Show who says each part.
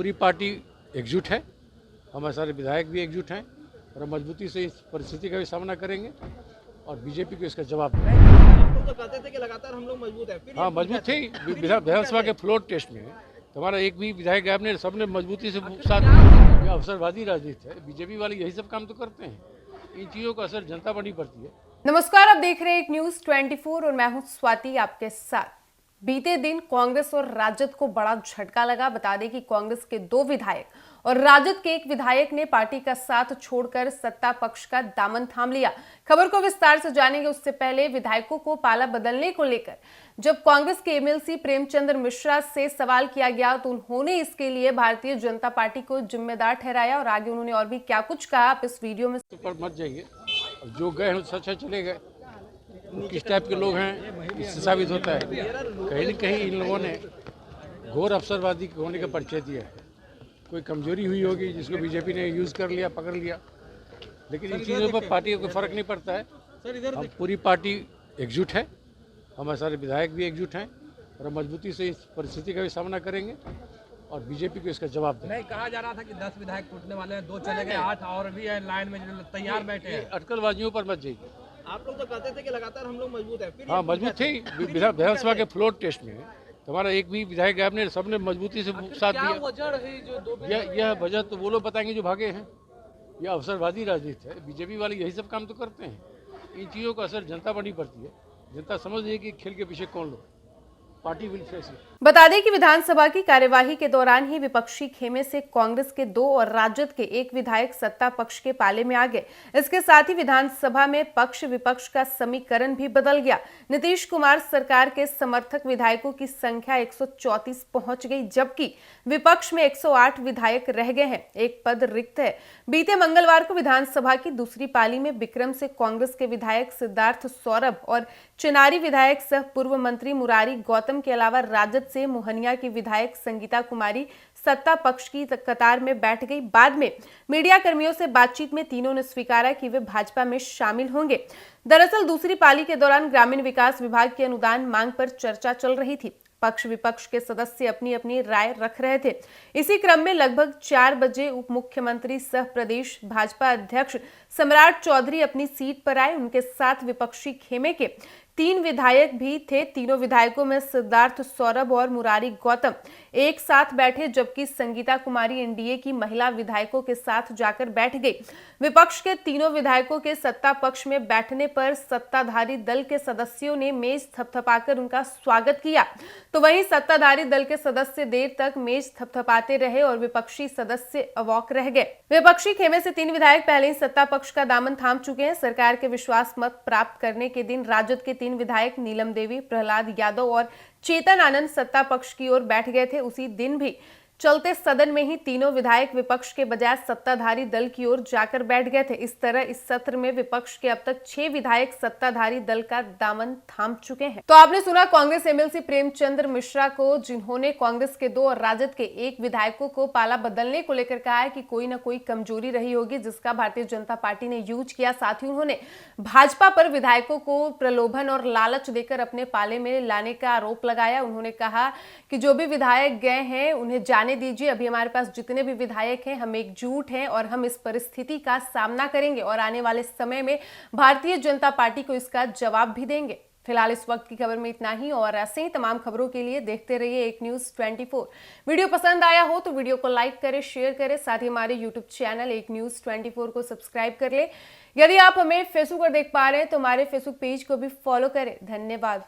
Speaker 1: पूरी पार्टी एकजुट है, हमारे सारे विधायक भी एकजुट हैं और हम मजबूती से इस परिस्थिति का भी सामना करेंगे और बीजेपी को इसका जवाब देंगे।
Speaker 2: आप लोग तो कहते थे कि लगातार हम लोग मजबूत हैं, फिर
Speaker 1: हाँ, मजबूत थे। विधानसभा के फ्लोर टेस्ट में हमारा एक भी विधायक गायब नहीं, सबने मजबूती से साथ दिया। यह अवसरवादी राजनीति है, बीजेपी वाले यही सब काम तो करते हैं। इन चीज़ों का असर जनता पर नहीं पड़ती है।
Speaker 3: नमस्कार, आप देख रहे हैं एक न्यूज 24 और मैं हूं स्वाति आपके साथ। बीते दिन कांग्रेस और राजद को बड़ा झटका लगा। बता दें कि कांग्रेस के 2 विधायक और राजद के 1 विधायक ने पार्टी का साथ छोड़कर सत्ता पक्ष का दामन थाम लिया। खबर को विस्तार से जानेंगे उससे पहले विधायकों को पाला बदलने को लेकर जब कांग्रेस के एमएलसी प्रेमचंद्र मिश्रा से सवाल किया गया तो उन्होंने इसके लिए भारतीय जनता पार्टी को जिम्मेदार ठहराया और आगे उन्होंने और भी क्या कुछ कहा आप इस वीडियो में।
Speaker 1: पर मत जाइए, जो गए हैं सच चले गए। किस टाइप के लोग हैं इससे साबित होता है। कहीं न कहीं इन लोगों ने घोर अवसरवादी होने का परिचय दिया है। कोई कमजोरी हुई होगी जिसको बीजेपी ने यूज़ कर लिया, पकड़ लिया, लेकिन इन चीज़ों पर पार्टी को कोई फर्क नहीं पड़ता है। हम पूरी पार्टी एकजुट है, हमारे सारे विधायक भी एकजुट हैं और हम मजबूती से इस परिस्थिति का भी सामना करेंगे और बीजेपी को इसका जवाब देंगे।
Speaker 4: नहीं, कहा जा रहा था कि 10 विधायक टूटने वाले हैं, 2 चले गए, 8 और भी है लाइन में जो तैयार बैठे हैं।
Speaker 1: अटकलबाजियों पर मत जाइए।
Speaker 2: आप लोग तो कहते थे कि लगातार हम लोग मजबूत हैं, फिर
Speaker 1: हाँ, मजबूत थे। विधानसभा के फ्लोर टेस्ट में हमारा एक भी विधायक गायब नहीं, सबने मजबूती से साथ दिया। यह वजह तो वो लोग बताएंगे जो भागे हैं। यह अवसरवादी राजनीति है, बीजेपी वाले यही सब काम तो करते हैं। इन चीज़ों का असर जनता पर नहीं पड़ती है। जनता समझ रही है कि खेल के पीछे कौन लोग। Party will face it.
Speaker 3: बता दें कि विधानसभा की कार्यवाही के दौरान ही विपक्षी खेमे से कांग्रेस के 2 और राजद के 1 विधायक सत्ता पक्ष के पाले में आ गए। इसके साथ ही विधानसभा में पक्ष विपक्ष का समीकरण भी बदल गया। नीतीश कुमार सरकार के समर्थक विधायकों की संख्या 134 पहुंच गई, जबकि विपक्ष में 108 विधायक रह गए हैं। एक पद रिक्त है। बीते मंगलवार को विधानसभा की दूसरी पाली में विक्रम से कांग्रेस के विधायक सिद्धार्थ सौरभ और चिनारी विधायक सह पूर्व मंत्री मुरारी गौतम के अलावा राजद से मोहनिया की विधायक संगीता कुमारी सत्ता पक्ष की कतार में बैठ गई। बाद में मीडिया कर्मियों से बातचीत में तीनों ने स्वीकारा कि वे भाजपा में शामिल होंगे। दरअसल दूसरी पाली के दौरान ग्रामीण विकास विभाग की अनुदान मांग पर चर्चा चल रही थी। पक्ष विपक्ष के सदस्य अपनी अपनी राय रख रहे थे। इसी क्रम में लगभग 4 बजे उप मुख्यमंत्री सह प्रदेश भाजपा अध्यक्ष सम्राट चौधरी अपनी सीट पर आए। उनके साथ विपक्षी खेमे के 3 विधायक भी थे। तीनों विधायकों में सिद्धार्थ सौरभ और मुरारी गौतम एक साथ बैठे, जबकि संगीता कुमारी एनडीए की महिला विधायकों के साथ जाकर बैठ गई। विपक्ष के तीनों विधायकों के सत्ता पक्ष में बैठने पर सत्ताधारी दल के सदस्यों ने मेज थपथपाकर उनका स्वागत किया, तो वहीं सत्ताधारी दल के सदस्य देर तक मेज थपथपाते रहे और विपक्षी सदस्य अवाक रह गए। विपक्षी खेमे से 3 विधायक पहले ही सत्ता पक्ष का दामन थाम चुके हैं। सरकार के विश्वास मत प्राप्त करने के दिन राजद के 3 विधायक नीलम देवी, प्रहलाद यादव और चेतन आनंद सत्ता पक्ष की ओर बैठ गए थे। उसी दिन भी चलते सदन में ही तीनों विधायक विपक्ष के बजाय सत्ताधारी दल की ओर जाकर बैठ गए थे। इस तरह इस सत्र में विपक्ष के अब तक 6 विधायक सत्ताधारी दल का दामन थाम चुके हैं। तो आपने सुना कांग्रेस एमएलसी प्रेमचंद्र मिश्रा को, जिन्होंने कांग्रेस के 2 और राजद के 1 विधायकों को पाला बदलने को लेकर कहा है कि कोई ना कोई कमजोरी रही होगी जिसका भारतीय जनता पार्टी ने यूज किया। साथ ही उन्होंने भाजपा पर विधायकों को प्रलोभन और लालच देकर अपने पाले में लाने का आरोप लगाया। उन्होंने कहा कि जो भी विधायक गए हैं उन्हें जाने दीजिए। अभी हमारे पास जितने भी विधायक हैं हम एकजुट हैं और हम इस परिस्थिति का सामना करेंगे और आने वाले समय में भारतीय जनता पार्टी को इसका जवाब भी देंगे। फिलहाल इस वक्त की खबर में इतना ही और ऐसे ही तमाम खबरों के लिए देखते रहिए एक न्यूज 24। वीडियो पसंद आया हो तो वीडियो को लाइक करें, शेयर करें, साथ ही हमारे यूट्यूब चैनल एक न्यूज 24 को सब्सक्राइब कर ले। यदि आप हमें फेसबुक पर देख पा रहे हैं तो हमारे फेसबुक पेज को भी फॉलो करें। धन्यवाद।